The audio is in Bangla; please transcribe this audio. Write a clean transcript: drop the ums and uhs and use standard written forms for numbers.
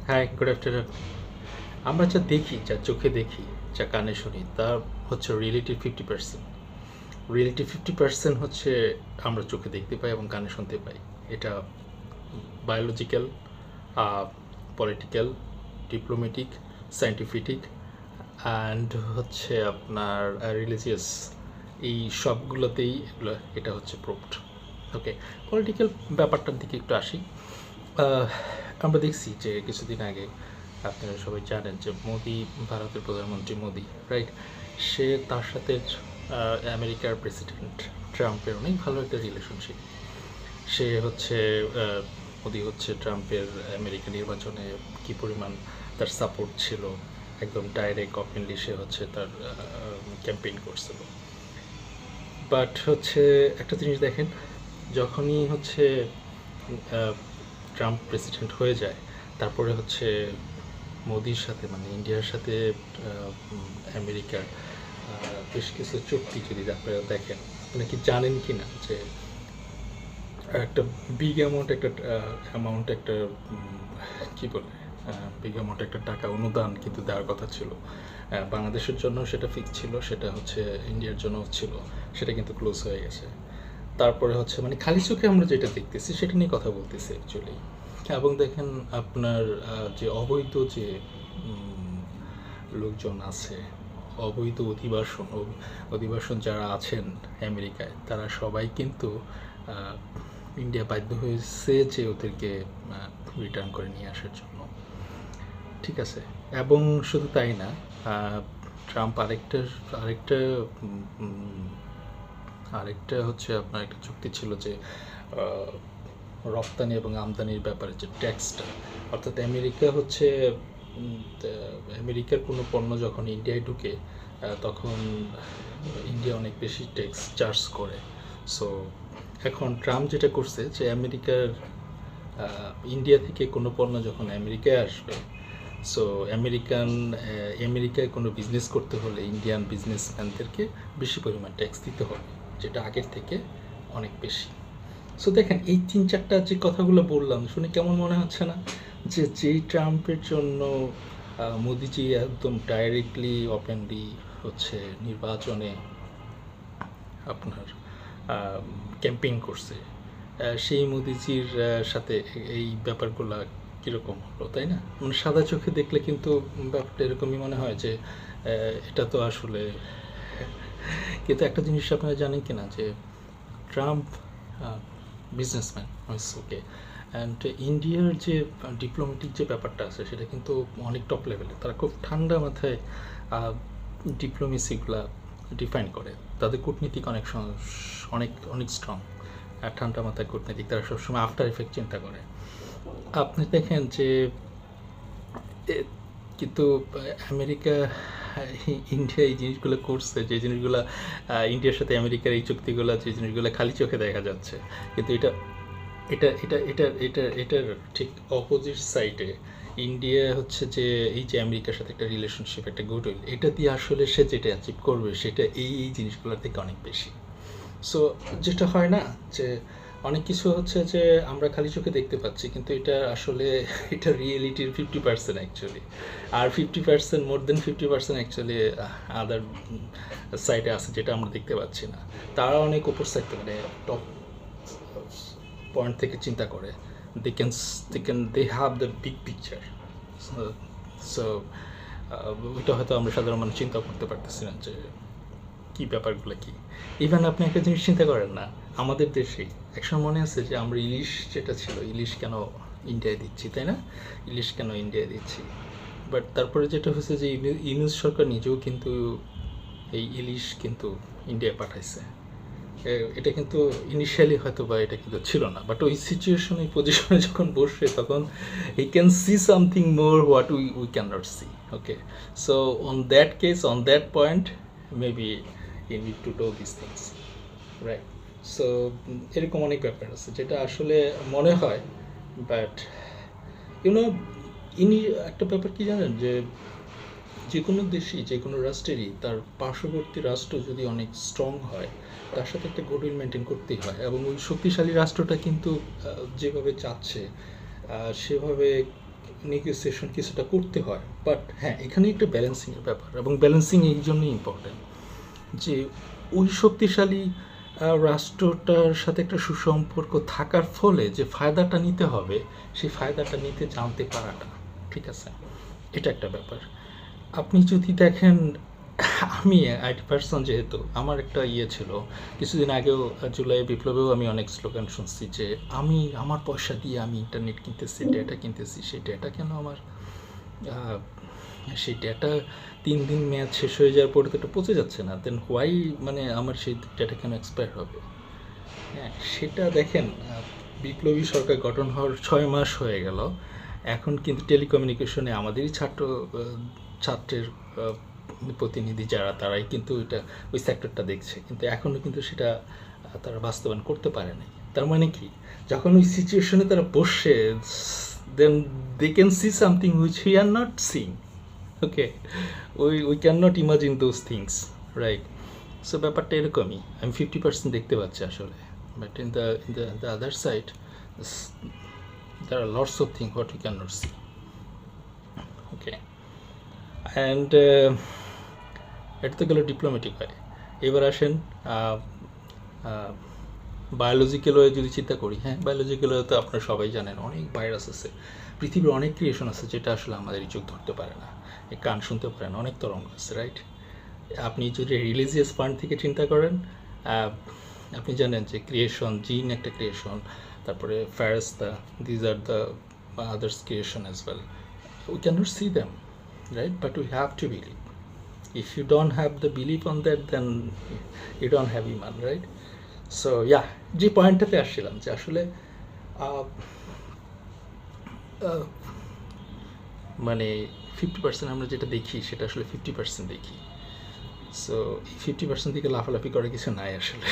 হ্যাঁ, গুড আফটারনুন। আমরা যা দেখি, যা চোখে দেখি, যা কানে শুনি, তার হচ্ছে রিয়েলিটির 50%। রিয়েলিটির 50% হচ্ছে আমরা চোখে দেখতে পাই এবং কানে শুনতে পাই। এটা biological, political, diplomatic, scientific and হচ্ছে আপনার রিলিজিয়াস, এই সবগুলোতেই এটা হচ্ছে প্রুভড। ওকে, পলিটিক্যাল ব্যাপারটার দিকে একটু আসি। আহ, আমরা দেখছি যে কিছুদিন আগে, আপনারা সবাই জানেন যে মোদি, ভারতের প্রধানমন্ত্রী মোদি, রাইট, সে তার সাথে আমেরিকার প্রেসিডেন্ট ট্রাম্পের অনেক ভালো একটা রিলেশনশিপ। সে হচ্ছে মোদি হচ্ছে ট্রাম্পের আমেরিকা নির্বাচনে কী পরিমাণ তার সাপোর্ট ছিল, একদম ডাইরেক্ট ওপেনলি সে হচ্ছে তার ক্যাম্পেইন করছিল। বাট হচ্ছে একটা জিনিস দেখেন, যখনই হচ্ছে ট্রাম্প প্রেসিডেন্ট হয়ে যায়, তারপরে হচ্ছে মোদির সাথে মানে ইন্ডিয়ার সাথে আমেরিকার বেশ কিছু চুক্তি যদি আপনারা দেখেন, আপনি কি জানেন কি না যে একটা বিগ অ্যামাউন্ট একটা একটা কী বলে বিগ অ্যামাউন্ট একটা টাকা অনুদান কিন্তু দেওয়ার কথা ছিল। বাংলাদেশের জন্য সেটা ফিক্স ছিল, সেটা হচ্ছে ইন্ডিয়ার জন্য ছিল, সেটা কিন্তু ক্লোজ হয়ে গেছে। তারপরে হচ্ছে মানে খালি চোখে আমরা যেটা দেখতেছি সেটা নিয়ে কথা বলতেছি অ্যাকচুয়ালি। এবং দেখেন আপনার যে অবৈধ যে লোকজন আছে, অবৈধ অধিবাসন যারা আছেন আমেরিকায়, তারা সবাই কিন্তু ইন্ডিয়া বাধ্য হয়েছে যে ওদেরকে রিটার্ন করে নিয়ে আসার জন্য। ঠিক আছে, এবং শুধু তাই না, ট্রাম্প আরেকটা উম, আরেকটা হচ্ছে আপনার একটা চুক্তি ছিল যে রপ্তানি এবং আমদানির ব্যাপারে যে ট্যাক্সটা, অর্থাৎ আমেরিকা হচ্ছে আমেরিকার কোনো পণ্য যখন ইন্ডিয়ায় ঢুকে, তখন ইন্ডিয়া অনেক বেশি ট্যাক্স চার্জ করে। সো এখন ট্রাম্প যেটা করছে যে ইন্ডিয়া থেকে কোনো পণ্য যখন আমেরিকায় আসবে, সো আমেরিকায় কোনো বিজনেস করতে হলে ইন্ডিয়ান বিজনেসম্যানদেরকে বেশি পরিমাণ ট্যাক্স দিতে হবে, যেটা আগের থেকে অনেক বেশি। সো দেখেন এই ৩-৪টা যে কথাগুলো বললাম শুনে কেমন মনে হচ্ছে না, যে যেই ট্রাম্পের জন্য মোদিজি একদম ডাইরেক্টলি ওপেনলি হচ্ছে নির্বাচনে আপনার ক্যাম্পেইন করছে, সেই মোদিজির সাথে এই ব্যাপারগুলো কীরকম হলো, তাই না? মানে সাদা চোখে দেখলে কিন্তু ব্যাপারটা এরকমই মনে হয় যে এটা তো আসলে কিন্তু একটা জিনিস আপনারা জানেন কি না, যে ট্রাম্প বিজনেসম্যান, ওকে, অ্যান্ড ইন্ডিয়ার যে ডিপ্লোম্যাটিক যে ব্যাপারটা আছে সেটা কিন্তু অনেক টপ লেভেলে, তারা খুব ঠান্ডা মাথায় ডিপ্লোমেসিগুলা ডিফাইন করে। তাদের কূটনীতিক অনেক অনেক স্ট্রং, আর ঠান্ডা মাথায় কূটনীতিক, তারা সবসময় আফটার এফেক্ট চিন্তা করে। আপনি দেখেন যে কিন্তু আমেরিকা, ইন্ডিয়া এই জিনিসগুলো করছে, যে জিনিসগুলো ইন্ডিয়ার সাথে আমেরিকার এই চুক্তিগুলো, যে জিনিসগুলো খালি চোখে দেখা যাচ্ছে, কিন্তু এটা এটা এটা এটা এটা এটার ঠিক অপোজিট সাইডে ইন্ডিয়া হচ্ছে যে এই যে আমেরিকার সাথে একটা রিলেশনশিপ, একটা গুডউইল, এটা দিয়ে আসলে সে যেটা অ্যাচিভ করবে সেটা এই জিনিসগুলোর থেকে অনেক বেশি। সো যেটা হয় না, যে অনেক কিছু হচ্ছে যে আমরা খালি চোখে দেখতে পাচ্ছি, কিন্তু এটা আসলে এটা রিয়েলিটির 50% অ্যাকচুয়ালি। আর 50%, মোর দেন 50% অ্যাকচুয়ালি আদার সাইডে আছে, যেটা আমরা দেখতে পাচ্ছি না। তারা অনেক উপর সাইড মানে টপ পয়েন্ট থেকে চিন্তা করে, they have the big picture. So ওইটা হয়তো আমরা সাধারণ মানুষ চিন্তা করতে পারতেছি না যে কী ব্যাপারগুলো কী। ইভেন আপনি একটা জিনিস চিন্তা করেন না, আমাদের দেশেই একসময় মনে আছে যে আমরা ইলিশ যেটা ছিল, ইলিশ কেন ইন্ডিয়ায় দিচ্ছি, তাই না? ইলিশ কেন ইন্ডিয়ায় দিচ্ছি, বাট তারপরে যেটা হয়েছে যে ইউনূস সরকার নিজেও কিন্তু এই ইলিশ কিন্তু ইন্ডিয়ায় পাঠাইছে। এটা কিন্তু ইনিশিয়ালি হয়তো বা এটা কিন্তু ছিল না, বাট ওই সিচুয়েশন, ওই পজিশনে যখন বসে, তখন he can see something more what we can not see. Okay, so on that case, on that point, maybe you need to do this things, right? So এরকম অনেক ব্যাপার আছে যেটা আসলে মনে হয়, বাট ইউনো ইনি একটা ব্যাপার কি জানেন, যে যে কোনো দেশই, যে কোনো রাষ্ট্রেরই তার পার্শ্ববর্তী রাষ্ট্র যদি অনেক স্ট্রং হয়, তার সাথে একটা গুডউইল মেনটেন করতেই হয়, এবং ওই শক্তিশালী রাষ্ট্রটা কিন্তু যেভাবে চাচ্ছে সেভাবে নেগোসিয়েশন কিছুটা করতে হয়, বাট হ্যাঁ এখানে একটা ব্যালেন্সিংয়ের ব্যাপার, এবং ব্যালেন্সিং এই জন্যই ইম্পর্ট্যান্ট যে ওই শক্তিশালী রাষ্ট্রটার সাথে একটা সুসম্পর্ক থাকার ফলে যে ফায়দাটা নিতে হবে সেই ফায়দাটা নিতে জানতে পারাটা, ঠিক আছে, এটা একটা ব্যাপার। আপনি যদি দেখেন, আমি আইটি পার্সন যেহেতু, আমার একটা ইয়ে ছিল কিছুদিন আগেও, জুলাই বিপ্লবেও আমি অনেক স্লোগান শুনছি যে আমি আমার পয়সা দিয়ে আমি ইন্টারনেট কিনতেছি, ডেটা কিনতেছি, সেই ডেটা কেন আমার সেই ডেটা 3 দিন মেয়াদ শেষ হয়ে যাওয়ার পরে তো এটা পচে যাচ্ছে না, দেন হোয়াই মানে আমার সেই ডেটা কেন এক্সপায়ার হবে? হ্যাঁ, সেটা দেখেন, বিপ্লবী সরকার গঠন হওয়ার 6 মাস হয়ে গেল, এখন কিন্তু টেলিকমিউনিকেশনে আমাদেরই ছাত্রের প্রতিনিধি যারা, তারাই কিন্তু এটা ওই সেক্টরটা দেখছে, কিন্তু এখনও কিন্তু সেটা তারা বাস্তবায়ন করতে পারে নাই। তার মানে কি, যখন ওই সিচুয়েশনে তারা বসে, then they can see something which we are not seeing, okay, we can not imagine those things, right? So ব্যাপারটা এরকমই, আমি 50% দেখতে পাচ্ছি আসলে, but in the other side there are lots of things what we cannot see, okay, and এটা তো গেল ডিপ্লোম্যাটিক হয়। এবার আসেন বায়োলজিক্যাল ওয়ে যদি চিন্তা করি, হ্যাঁ বায়োলজিক্যাল ওয়ে তো আপনারা সবাই জানেন অনেক ভাইরাস আছে, পৃথিবীর অনেক ক্রিয়েশন আছে যেটা আসলে আমাদের চোখ ধরতে পারে না, এই কান শুনতে পারে না, অনেক তরঙ্গ আছে, রাইট? আপনি যদি রিলিজিয়াস পয়েন্ট থেকে চিন্তা করেন, আপনি জানেন যে ক্রিয়েশন, জিন একটা ক্রিয়েশন, তারপরে ফেরেশতা, these are the others creation as well, we can't see them, right? But we have to believe. If you don't have the belief on that, then you don't have iman, right? So yeah, যে পয়েন্টটাতে আসছিলাম যে আসলে মানে 50% আমরা যেটা দেখি সেটা আসলে 50% দেখি, সো এই 50% থেকে লাফালাফি করার কিছু নাই আসলে।